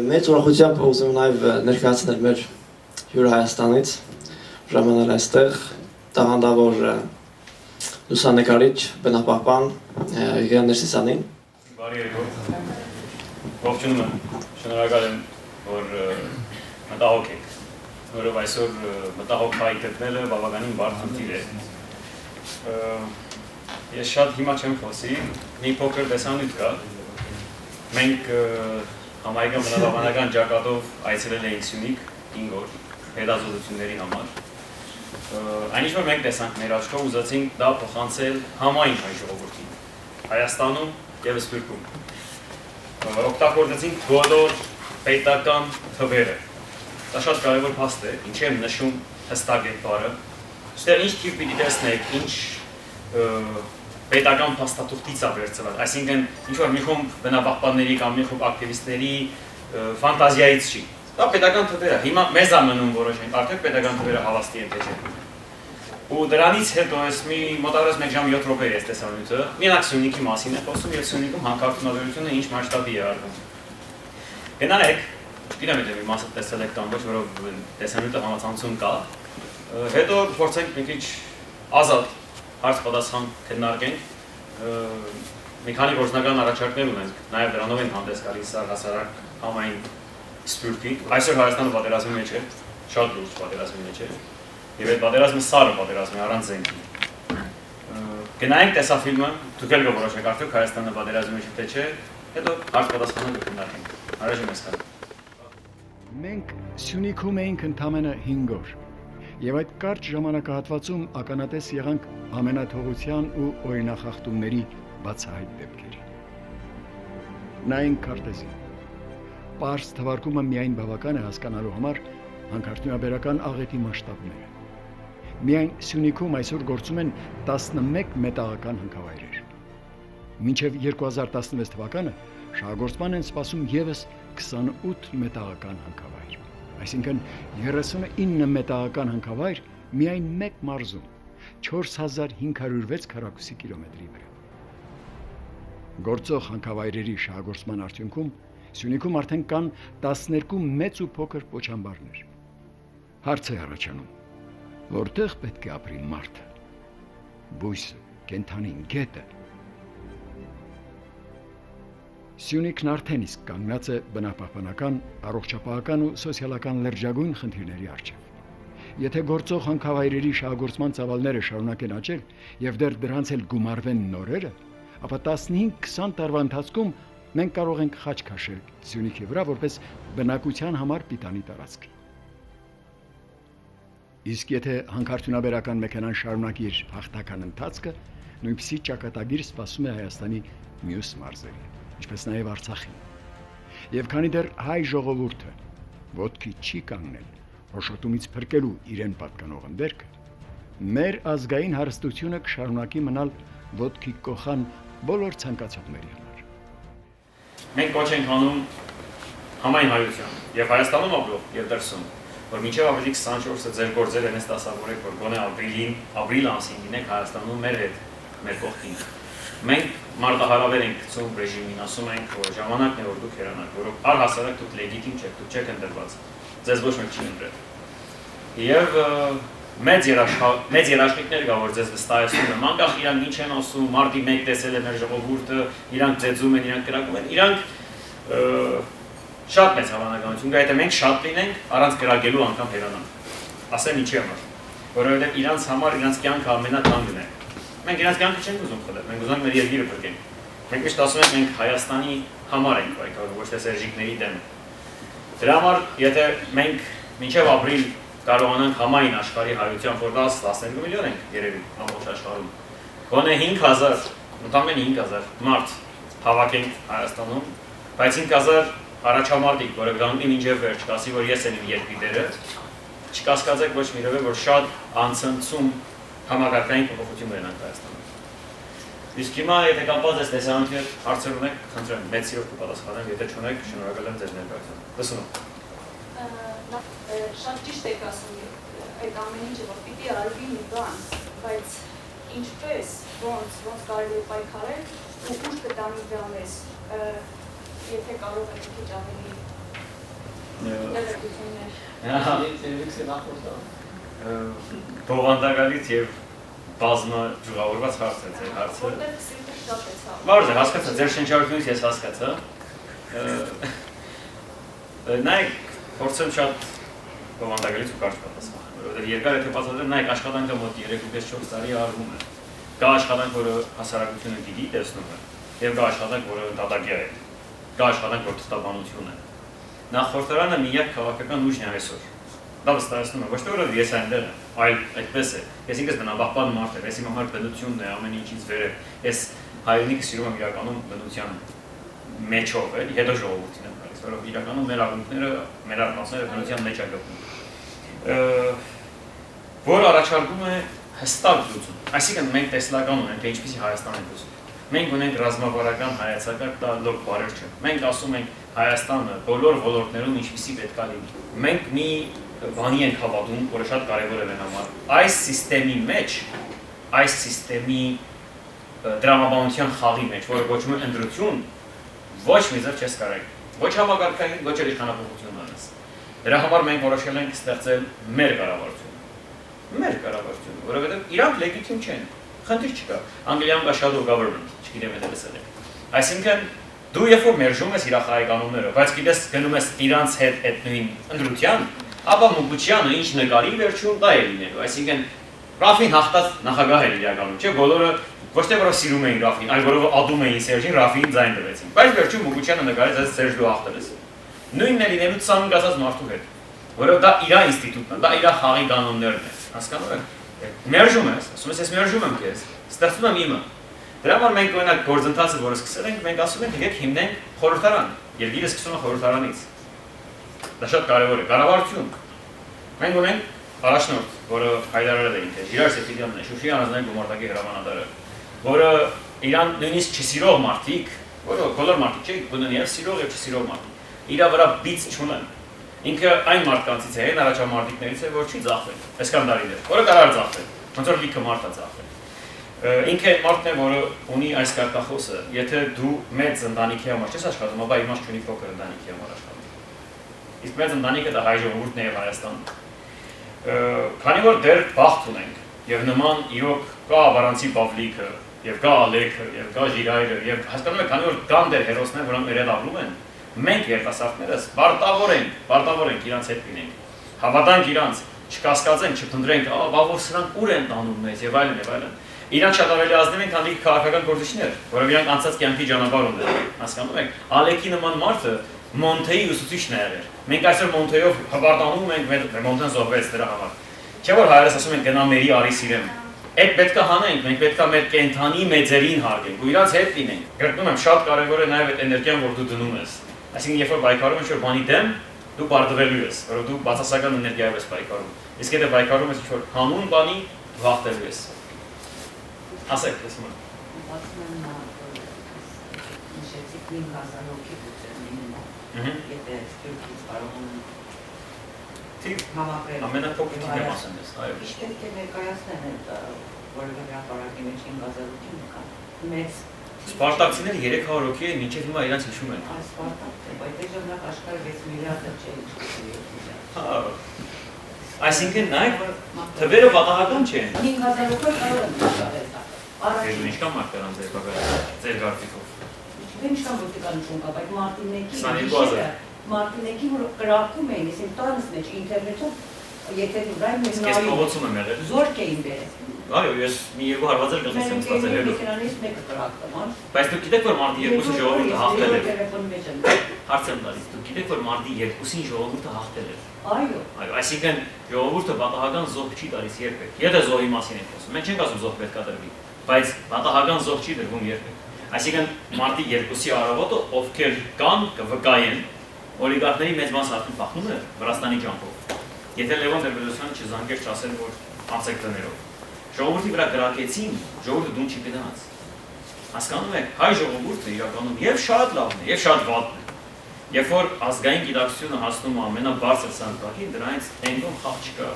Մեծ ուրախությամբ ուզում նաև ներկայացնել մեր հյուրը Հայաստանից, ժամանել այստեղ տաղանդավոր լուսանկարիչ, բնապահպան Եղիան Ներսիսյանին։ Բարի երեկո, ողջունում եմ, շնորհակալ եմ, որ մտահոգ եք, որով այսօր մտահոգ հայ գտնելը բավականին բարդ խնդիր է։ Ես շատ հիմա չեմ խոսի, մի փոքր տեսանյութ կա, մենք համայնքան բնապահպանական ճակատով այցելել էինք Սյունիք 5 օր հետազոտությունների համար։ Այնինչ որ մենք տեսանք մեր աչքով, ուզեցինք դա փոխանցել համայն հայ ժողովրդին, Հայաստանում և Սփյուռքում։ Օգտագործեցինք բոլոր պետական թվերը։ Դա շատ կարևոր փաստ է, ինչ եմ նշում հստակ կերպարը։ Այստեղ ինչ թիվ պիտի տեսնեք, ինչ պետական փաստաթուղթից է վերցված, այսինքն ինչ-որ մի խումբ բնապահպանների կամ մի խումբ ակտիվիստների ֆանտազիայից չի։ Դա պետական թվեր է, հիմա մեզ է մնում որոշենք, արդյոք պետական թվերը հավաստի են թե չէ։ Ու դրանից հետո ես մոտավորապես 1 ժամ 7 րոպե է այս տեսանյութը, միանակ Սյունիքի մասին է խոսում և Սյունիքում հանքարդյունաբերությունը ինչ մասշտաբի է արվում։ Գնանեք, գիտեմ եթե մի մասը տեսել եք կամ ոչ, որով տեսանյութը համացանցում կա, հետո փորձենք մի քիչ ազատ հարց պատասխան քննարկենք, մի քանի գործնական առաջարկներ ունենք, նաև դրանով ենք հանդես գալիս առհասարակ համայն Սփյուռքի, այսօր Հայաստանը պատերազմի մեջ է, շատ լուրջ պատերազմի մեջ է, և այդ պատերազմը սառը պատերազմ է, առանց զենքի։ Գնայինք տեսաֆիլմը, դուք էլ կորոշեք արդյոք Հայաստանը պատերազմի մեջ թե չէ, հետո հարց պատասխանը կքննարկենք։ Առաջին ես կան։ Մենք Սյունիքում էինք ընդամենը 5 օր, և այդ կարճ ժամանակահատվածում ականատես եղանք ամենաթողության ու օրինախախտումների բացահայտ դեպքերի։ Նայենք քարտեզին։ Պարզ թվարկումը միայն բավական է հասկանալու համար հանքարդյունաբերական աղետի մասշտաբները։ Միայն Սյունիքում այսօր գործում են 11 մետաղական հանքավայրեր։ Մինչև 2016 թվականը շահագործման են սպասում ևս 28 մետաղական հանքավայր, այսինքն 39 մետաղական հանքավայր միայն մեկ մարզում, 4506 քառակուսի կիլոմետրի վրա։ Գործող հանքավայրերի շահագործման արդյունքում Սյունիքում արդեն կան 12 մեծ ու փոքր պոչամբարներ։ Հարց է առաջանում, որտեղ պետք է ապրի մարդը, բույսը, կենդանին, գետը։ Սյունիքն արդեն իսկ կանգնած է բնապահպանական, առողջապահական ու սոցիալական լրջագույն խնդիրների առջև։ Եթե գործող հանքավայրերի շահագործման ծավալները շարունակեն աճել և դեռ դրանց էլ գումարվեն նորերը, ապա 15-20 տարվա ընթացքում մենք կարող ենք խաչ քաշել Սյունիքի վրա որպես բնակության համար պիտանի տարածք։ Իսկ եթե հանքարդյունաբերական մեքենան շարունակի իր հաղթական ընթացքը, նույնպիսի ճակատագիր սպասում է Հայաստանի մյուս մարզերին, ինչպես նաև Արցախին։ Եվ քանի դեռ հայ ժողովուրդը ոտքի չի կանգնել հոշոտումից փրկելու իրեն պատկանող ընդերքը, մեր ազգային հարստությունը կշարունակի մնալ ոտքի կոխան բոլոր ցանկացողների համար։ Մենք կոչ ենք անում համայն հայության, և Հայաստանում ապրող, և դրսում, որ մինչև ապրիլի 24-ը ձեր գործերը հենց դասավորեք, որ գոնե ապրիլ ամսին լինեք Հայաստանում մեր հետ, մեր կողքին։ Մենք մարտահրավեր ենք գցում ռեժիմին, ասում ենք, որ ժամանակն է, որ դուք հեռանաք, որով առհասարակ դուք լեգիտիմ չեք, դուք չեք ընտրված, ձեզ ոչ մեկ չի ընտրել։ Եվ մեծ երաշխիքներ կա, որ ձեզ վստահեցնում եմ, անկախ իրանք ինչ են ասում, մարտի 1 տեսել է մեր ժողովուրդը, իրանք ծեծում են, իրանք կրակում են, իրանք շատ մեծ հավանականություն կա, եթե մենք շատ լինենք, առանց կրակելու անգամ հեռանանք, ասեմ ինչի համար, որովհետև իրանց համար իրանց կյանքը ամենաթանկն է։ Մենք իրանց կյանքը չենք ուզում խլել, մենք ուզում ենք մեր երկիրը փրկենք։ Մենք միշտ ասում ենք, մենք Հայաստանի համար ենք պայքարում, ոչ թե սերժիկների դեմ։ Դրա համար, եթե մենք մինչև ապրիլ կարողանանք համայն աշխարհի հայության ֆորտաս 12 միլիոն ենք երևի ամբողջ աշխարհում։ Գոնե 5000, ընդամենը 5000 մարդ հավաքենք Հայաստանում, բայց 5000 առաջամարտիկ, որը գանդի մինչև վերջ, կասի, որ ես եմ իմ երկրի տերը, չկասկածեք ոչ մի րոպե, որ շատ անցնցում համակարգային փոփոխություն ունենանք Հայաստանում։ Իսկ հիմա եթե կապված ես տեսանյութի հետ հարցեր ունեք, խնդրեմ, մեծ սիրով կպատասխանեմ, եթե չունեք, շնորհակալ եմ ձեր ներկայությանը։ Լսում եմ։ Շատ ճիշտ եք ասում այդ ամեն ինչը, որ պիտի արվի մի բան, բայց ինչպես, ոնց կարելի է պայքարել ու ուշ կտանի դրանից, եթե կարող եք քիչ ավելի Բովանդակալից եւ բազմը ճյուղավորված հարց է ձեր հարցը։ Որտեղ սիրտը շատ է ցավում։ Բարձր, հասկացա, ձեր շնչառությունից ես հասկացա։ Նայեք, փորձեմ շատ բովանդակալից ու կարճ պատասխանել, որովհետեւ երկար եթե բացատրեմ, նայեք աշխատանքը մոտ 3.5-4 տարի արվում է։ Կա աշխատանք, որը հասարակությունը գիտի, տեսնում է, եւ կա աշխատանք, որը դատագիր է։ Կա աշխատանք, որ թղթաբանություն է։ Նախորդարանը միակ քաղաքական ուժն է այսօր։ Դա վստահեցնում եմ, ոչ թե որովհետև ես այնտեղ եմ, այլ այդպես է։ Ես ինքս բնապահպան մարդ եմ, ես իմ համար բնությունն է ամեն ինչից վեր է։ Ես հայրենիքս սիրում եմ իրականում բնության մեջով էլ, հետո ժողովրդին եմ գալիս, որովհետև իրականում մեր աղմուկները, մեր արմատները բնության մեջ է գտնվում։ Որ առաջարկում է հստակ լուծում։ Այսինքն մենք տեսլական ունենք, թե ինչպեսի Հայաստան ենք ուզում։ Մենք ունենք ռազմավարական հայեցակարգ, դա լոկ բարեր չէ։ Մենք ասում ենք Հայաստանը բոլոր ոլորտներում ինչպեսի պետք է լինի։ Մենք մի բանի ենք հավատում, որը շատ կարևոր է մեր համար։ Այս համակարգի մեջ, այս համակարգի դրամաբանության խաղի մեջ, որը կոչվում է ընտրություն, ոչ մի ձև չես կարող։ Ոչ համակարգային, ոչ էլ իշխանապահություն անես։ Դրա համար մենք որոշել ենք ստեղծել մեր կառավարություն։ Մեր կառավարություն, որովհետև իրանք լեգիտիմ չեն։ Խնդիր չկա։ Անգլիայում կա shadow government, չգիտեմ եթե լսել եք։ Այսինքն դու երբ որ մերժում ես իր խաղայականումները, բայց գիտես գնում ես իրանց հետ այդ նույն ընտրության, ապա Մուկուչյանը ինչ նկարի վերջում դա է լինելու։ Այսինքն Ռաֆին հաղթած նախագահ էր իրականում, չէ՞, բոլորը ոչ թե որով սիրում էին Ռաֆին, այլ որով ադում էին Սերժին, Ռաֆին ձայն տվեցին։ Բայց վերջում Մուկուչյանը նկարեց այս Սերժ դու հաղթել ես։ Նույնն է լինելու ցամուկ ասած մարդու հետ, որով դա իր ինստիտուտն է, դա իր խաղի կանոններն է։ Հասկանում եք։ Մերժում ես, ասում ես մերժում եմ քեզ, ստեղծում եմ իմը։ Դրա համար մենք օրինակ գործընթացը, որը սկսել ենք, մենք ասում ենք, եկեք հիմնենք խորհրդարան։ Երկիրը սկսում է խորհրդարանից։ Դա շատ կարևոր է, կառավարություն։ Մենք ունենք առաջնորդ, որը հայտարարել է ինքը, Ժիրայր Սեֆիդյանն է, Շուշի անձնային գումարտակի հրամանատարը, որը իրան նույնիսկ չսիրող մարդիկ, որը բոլոր մարդիկ չէ, բնեն եւ սիրող եւ չսիրող մարդիկ, իրա վրա բիծ չունեն։ Ինքը այն մարդկանցից է, այն առաջամարտիկներից է, որ չի ծախվել, այսքան տարիներ, որը կարող ծախվել, ոնց որ լիքը մարդ է ծախվել։ Ինքը այն մարդն է, որը ունի այս կարգախոսը, եթե դու մեծ ընտանիքի համար չես աշխատում, ապա իմաստ չունի փոքր ընտանիքի համար աշխատում։ Իսկ մեծ ընտանիքը դա հայ ժողովուրդն է եւ Հայաստանը։ Քանի որ դեռ բախտ ունենք եւ նման իրոք կա Ավարանցի Պավլիկը եւ կա Ալեքը եւ կա Ժիրայրը եւ հասկանում եք, քանի որ կան դեռ հերոսներ, որոնք մեր հետ ապրում են, մենք երիտասարդներս պարտավոր ենք իրանց հետ լինենք, հավատանք իրանց, չկասկածենք, չփնտրենք, բավով սրանք ուր են տանում մեզ եւ այլն եւ այլն։ Իրանք շատ ավելի ազնիվ են, քան լիք քաղաքական գործիչներ, որով իրանք անցած կյանքի ճանապարհ ունեն, հասկանում եք։ Ալեքի նման մարդը Մոնթեի ուսուցիչն է եղել։ Մենք այսօր Մոնթեյով հպարտանում ենք, մեր Մոնթեն զոհվեց դրա համար։ Չէ՞ որ հայերս ասում են գնա մերի արի սիրեմ։ Այդ պետքա հանենք, մենք պետքա մեր կենթանի մեծերին հարգենք ու իրանց հետ լինենք։ Գրկնում եմ, շատ կարևոր է նաև այդ էներգիան, որ դու դնում ես։ Այսինքն, երբ որ պայքարում ես ինչ-որ բանի դեմ, դու բարձվելու ես, որով դու բացասական էներգիայով ես պայքարում։ Իսկ եթե պայքարում ես ինչ-որ հանուն բանի, դու հաղթելու ես։ Ասեք, լսում եմ։ Եթե Թուրքից կարող են համակրել ամենափոքր թիվը ասեմ ես, այո։ Իսկ պետք է ներկայացնեն այդ որևէ հրապարակի մեջ 5,000 կա։ Մեծ Սպարտակցիները 300 հոգի են, մինչև հիմա իրանց հիշում են։ Այս Սպարտակ է, բայց այդ ժամանակ աշխարհը 6 միլիարդ չէ, Հա։ Այսինքն նայեք, թվերը պատահական չեն։ 5,000 հոգի կարող են աշխատել։ Դե ինչքան մարդ կան ձեր կարծիքով։ Ինչքան ոստիկանություն կա, բայց Մարտինեկի Մարտինեկի որ կրակում էին, իսկ տանս մեջ ինտերնետով եթե դուրայ մեզ Ես փողոցում եմ եղել։ Զորք էին բերել։ Այո, ես մի երկու հարված էլ գտել եմ ստացել հետո։ Մեքենանից մեկը կրակտում, Բայց դուք գիտեք որ մարտի 2-ը ժողովուրդը հաղթել է։ Տելեֆոնի մեջ եմ։ Հարց եմ տալիս, դուք գիտեք որ մարտի 2-ին ժողովուրդը հաղթել է։ Այո։ Այո, այսինքն ժողովուրդը պատահական զոհ չի տալիս երբեք։ Եթե զոհի մասին ենք խոսում, մենք չենք ասում զոհ պետք է տրվի, բայց պատահական զոհ չի դրվում երբեք։ Այսինքն մարտի 2-ի առավոտը ովքեր կան կվկայեն, օլիգարխների մեծ մասը արդեն փախնում է Վրաստանի ջանքով։ Եթե Լևոն Տեր-Պետրոսյանը չզանգեր չասել որ անցեք տներով։ Ժողովրդի վրա կրակեցին, ժողովուրդը դուն չի գնաց։ Հասկանում եք, հայ ժողովուրդը իրականում եւ շատ լավն է, եւ շատ վատն է։ Երբ որ ազգային գիտակցությունը հասնում է ամենաբարձր սանդղակին, դրանից այնքան խաղ չկա։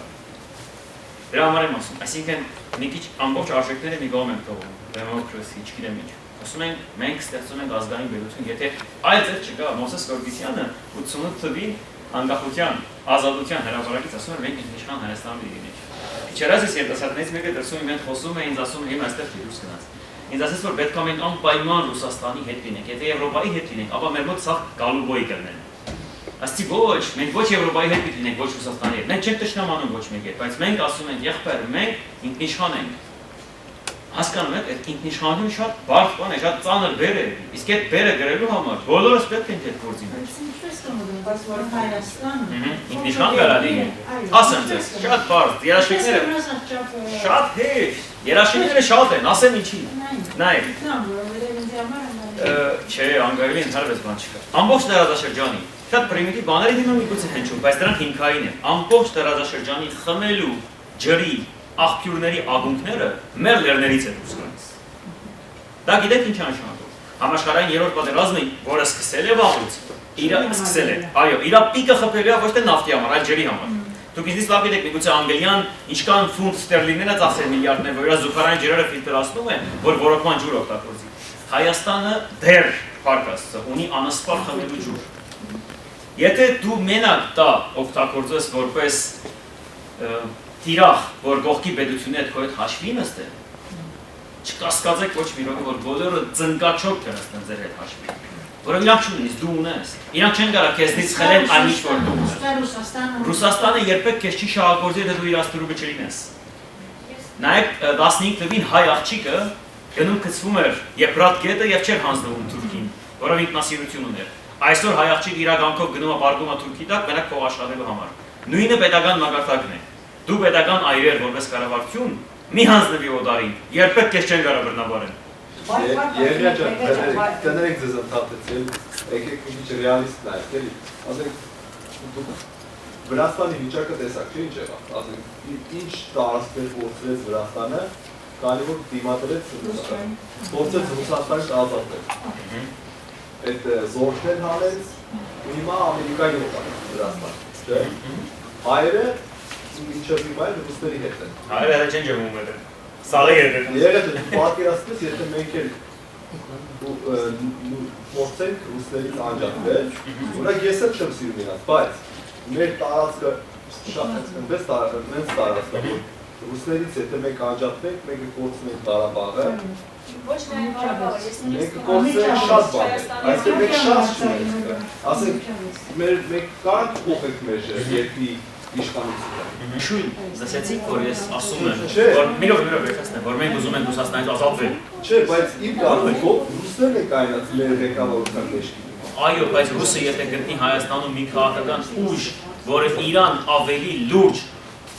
Դրա համար եմ ասում, այսինքն մի քիչ ամբողջ արժեքները մի կողմ ենք թողում, դեմոկրատիա, չգիտեմ ինչ։ Ասում ենք, մենք ստեղծում ենք ազգային պետություն, եթե այլ ձև չկա, Մոսես Գորգիսյանը 88 թվին անկախության, ազատության հրապարակից ասում էր, մենք ինքնիշխան Հայաստան պիտի լինենք։ Քիչերազից երիտասարդներից մեկը դրսում ինձ խոսում է, ինձ ասում է, հիմա այստեղ դուրս գնաց։ Ինձ ասես, որ պետք է մենք անպայման Ռուսաստանի հետ լինենք, եթե Եվրոպայի հետ լինենք, ապա մեր մոտ սաղ գալուբոյ կլինեն։ Ասեցի ոչ, մենք ոչ Եվրոպայի հետ լինենք, ոչ Ռուսաստանի հետ։ Մենք չենք տշնամանում ոչ մեկի հետ, բայց մենք ասում ենք, եղբայր, մենք ինքնիշխան ենք։ Հասկանում եք, այդ ինքնիշխանությունը շատ բարդ բան է, շատ ծանր բեր է։ Իսկ այդ բերը գրելու համար բոլորս պետք է այդ գործի մեջ։ Բայց որ Հայաստանը ինքնիշխան գարա լինի։ Ասեմ ձեզ, շատ բարդ, երաշխիքները շատ հեշտ, երաշխիքները շատ են, ասեմ ինչի։ Նայեք։ Չէ, անգարելի ընդհանրապես բան չկա։ Ամբողջ տարածաշրջանի շատ պրիմիտիվ բաների հիմա միգուցե հնչում, բայց դրանք հիմքային են։ Ամբողջ տարածաշրջանի խմելու ջրի աղբյուրների ագունքները մեր լեռներից են դուրս գալիս։ Դա գիտեք ինչ նշանակում։ Համաշխարհային երրորդ պատերազմը, որը սկսել է վաղուց, սկսել է, այո, իր պիկը խփելու է ոչ թե նավթի համար, այլ ջրի համար։ Դուք ինձ լավ գիտեք, միգուցե Անգլիան ինչքան ֆունտ ստերլիններ է ծախսել միլիարդներ, որ իր զուգարային ջրերը ֆիլտրացնում է, որ ոռոգման ջուր օգտագործի։ Հայաստանը դեռ փառքաստը ունի անսպար խմելու ջուր։ Եթե դու մենակ դա օգտագործես որպես թիրախ, որ գողքի պետությունը հետ քո հետ հաշվի նստել, չկասկածեք ոչ մի րոպե, որ բոլորը ծնկաչոք կնստեն ձեր հետ հաշվի։ Որը իրանք չունես, դու ունես։ Իրանք չեն կարող քեզնից խլել այն ինչ որ դու ունես։ Ռուսաստանը երբեք քեզ չի շահագործի, եթե դու իր աստրուբը չլինես։ Նայեք 15 թվին հայ աղջիկը գնում գցվում էր Եփրատ գետը եւ չէր հանձնվում Թուրքին, որով ինքնասիրություն ուներ։ Այսօր հայ աղջիկը իրականքով գնում է պարտում է Թուրքի տակ, մենակ փող աշխատելու համար։ Նույնը պետական մագարտակն է։ Դու պետական այրեր որպես կառավարություն մի հանձնվի օտարին, երբեք քեզ չեն կարող բռնաբարել։ Երեխա ջան, կներեք ձեզ ընդհատեցել, եկեք մի քիչ ռեալիստ նայեք, էլի։ Ասենք դուք Վրաստանի վիճակը տեսակ, չէ՞ ինչ եղավ։ Ասենք ինչ տարածքներ փոխվեց Վրաստանը, քանի որ դիմադրեց Ռուսաստանը։ Փոխեց Ռուսաստանից ազատվել։ Այդ զորքներ հանեց, ու հիմա Ամերիկայի հետ է Վրաստան, չէ՞։ Հայերը ինչով հիմա ռուսների հետ են։ Հայերը հենց չեն ջվում այդ։ Սաղի հետ են։ Երեխա պատկերացնես, եթե մենք էլ փորձենք ռուսներից անջատվել, օրինակ ես էլ չեմ սիրում իրաց, բայց մեր տարածքը շատ այնպես տարածք է, որ ռուսներից եթե մենք անջատվենք, մենք կորցնենք Ղարաբաղը։ Ոչ միայն Ղարաբաղը, ես Մենք կորցնենք շատ բաներ, այսինքն մենք շատ չունենք։ Ասենք մենք կարող փոխենք մեր երկրի իշխանությունը։ Շույն, ասացիք, որ ես ասում եմ, որ մի րոպե եկածնեմ, որ մենք ուզում ենք Ռուսաստանից ազատվել։ Չէ, բայց իմ կարծիքով ռուսներն են կայացած մեր ղեկավարության մեջքին։ Այո, բայց ռուսը եթե գտնի Հայաստանում մի քաղաքական ուժ, որը իրան ավելի լուրջ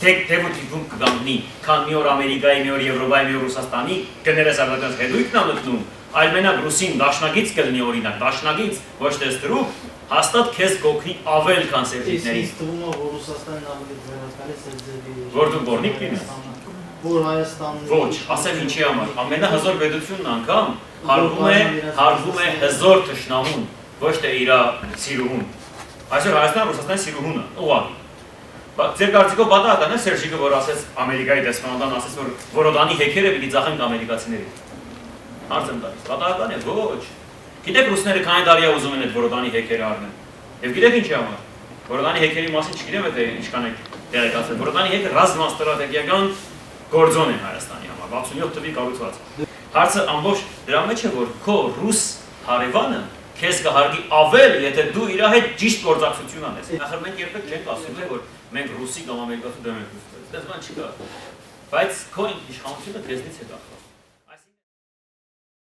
թեվութիվում կգամնի, քան մի օր Ամերիկայի, մի օր Եվրոպայի, մի օր Ռուսաստանի, կներես արդյոք հետույքն է մտնում, այլ մենակ ռուսին դաշնագից կլինի օրինակ, դաշնագից, ոչ թե ստրուկ, հաստատ քեզ կօգնի ավել քան սերտիկների։ Իսկ թվում է, որ Ռուսաստանն ավելի ձեռնարկալի սերտիկների։ Որ դու բորնիկ լինես։ Որ Հայաստանն Ոչ, ասեմ ինչի համար, ամենահզոր պետությունն անգամ հարգում է հզոր թշնամուն, ոչ թե իր սիրուհուն։ Այսօր Հայաստանը Ռուսաստանի սիրուհուն է, ուղղակի։ Ձեր կարծիքով պատահական է Սերժիկը, որ ասեց Ամերիկայի դեսպանատան, ասեց, որ Վորոդանի հեքերը պիտի ծախենք ամերիկացիներին։ Հարց եմ տալիս, պատահական է, ոչ։ Գիտեք ռուսները քանի տարի է ուզում են այդ Վորոդանի հեքերը առնեն։ Եվ գիտեք ինչի համար։ Վորոդանի հեքերի մասին չգիտեմ, թե ինչքան եք տեղեկացել։ Վորոդանի հեքը ռազմաստրատեգիական գործոն է Հայաստանի համար, 67 թվի կառուցված։ Հարցը ամբողջ դրա մեջ է, որ քո ռուս հարևանը քեզ կհարգի ավել, եթե դու իր հետ ճիշտ գործակցություն անես։ Ախր մենք երբեք չենք ասում, որ մենք ռուսի կամ ամերիկացու դեմ ենք ուզում։ Դες բան չկա։ Բայց քո իշխանությունը քեզնից է կախված։